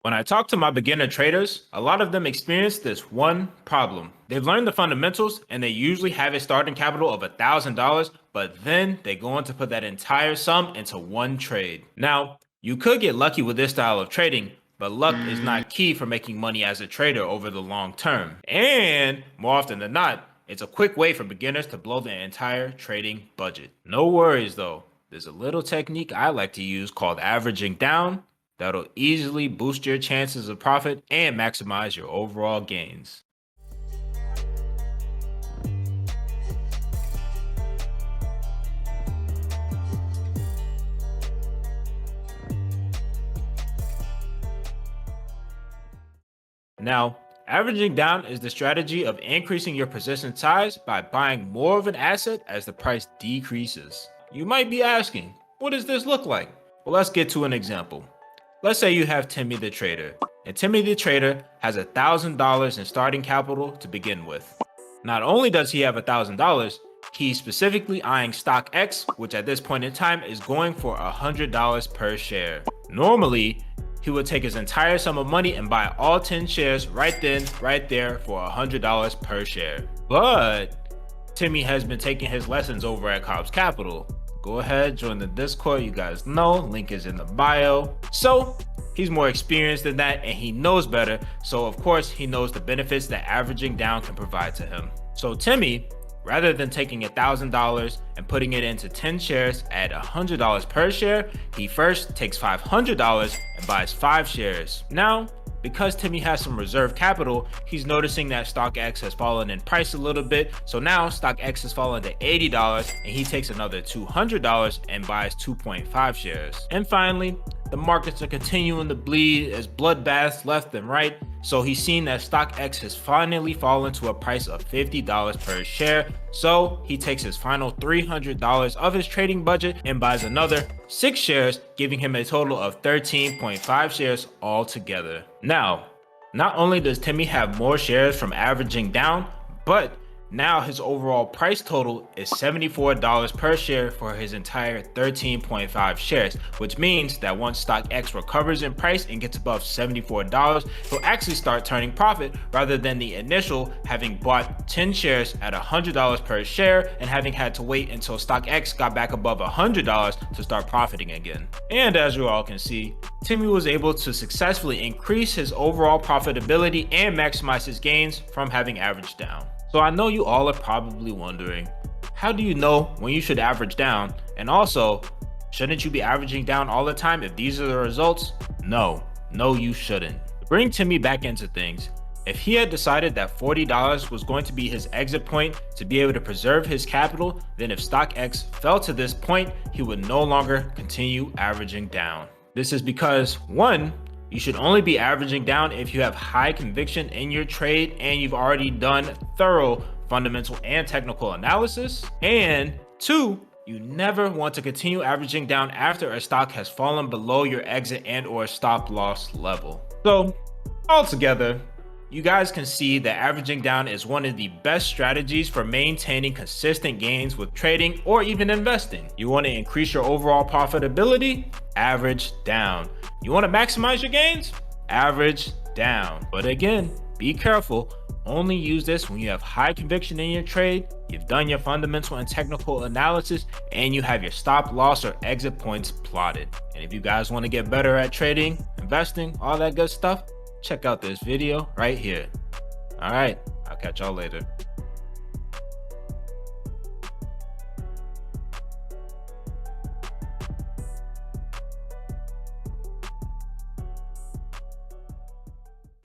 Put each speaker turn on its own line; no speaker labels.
When I talk to my beginner traders, a lot of them experience this one problem. They've learned the fundamentals and they usually have a starting capital of $1,000, but then they go on to put that entire sum into one trade. Now, you could get lucky with this style of trading, but luck is not key for making money as a trader over the long term. And more often than not, it's a quick way for beginners to blow their entire trading budget. No worries though, there's a little technique I like to use called averaging down that'll easily boost your chances of profit and maximize your overall gains. Now, averaging down is the strategy of increasing your position size by buying more of an asset as the price decreases. You might be asking, what does this look like? Well, let's get to an example. Let's say you have Timmy the Trader, and Timmy the Trader has $1,000 in starting capital to begin with. Not only does he have $1,000, he's specifically eyeing stock X, which at this point in time is going for $100 per share. Normally, he would take his entire sum of money and buy all 10 shares right then, right there for $100 per share. But Timmy has been taking his lessons over at Cobbs Capital. Go ahead, join the Discord, you guys know, link is in the bio. So he's more experienced than that and he knows better. So of course he knows the benefits that averaging down can provide to him. So Timmy, rather than taking $1,000 and putting it into 10 shares at $100 per share, he first takes $500 and buys 5 shares. Now, because Timmy has some reserve capital, he's noticing that stock X has fallen in price a little bit. So now stock X has fallen to $80 and he takes another $200 and buys 2.5 shares. And finally, the markets are continuing to bleed as bloodbaths left and right. So he's seen that stock X has finally fallen to a price of $50 per share. So he takes his final $300 of his trading budget and buys another 6 shares, giving him a total of 13.5 shares altogether. Now, not only does Timmy have more shares from averaging down, but now his overall price total is $74 per share for his entire 13.5 shares, which means that once stock X recovers in price and gets above $74, he'll actually start turning profit rather than the initial having bought 10 shares at $100 per share and having had to wait until stock X got back above $100 to start profiting again. And as you all can see, Timmy was able to successfully increase his overall profitability and maximize his gains from having averaged down. So I know you all are probably wondering, how do you know when you should average down? And also, shouldn't you be averaging down all the time if these are the results? No, you shouldn't. To bring Timmy back into things, if he had decided that $40 was going to be his exit point to be able to preserve his capital, then if stock X fell to this point, he would no longer continue averaging down. This is because, one, you should only be averaging down if you have high conviction in your trade and you've already done thorough fundamental and technical analysis. And 2, you never want to continue averaging down after a stock has fallen below your exit and or stop loss level. So altogether, you guys can see that averaging down is one of the best strategies for maintaining consistent gains with trading or even investing. You want to increase your overall profitability? Average down. You want to maximize your gains? Average down. But again, be careful. Only use this when you have high conviction in your trade, you've done your fundamental and technical analysis, and you have your stop loss or exit points plotted. And if you guys want to get better at trading, investing, all that good stuff, check out this video right here. All right, I'll catch y'all later.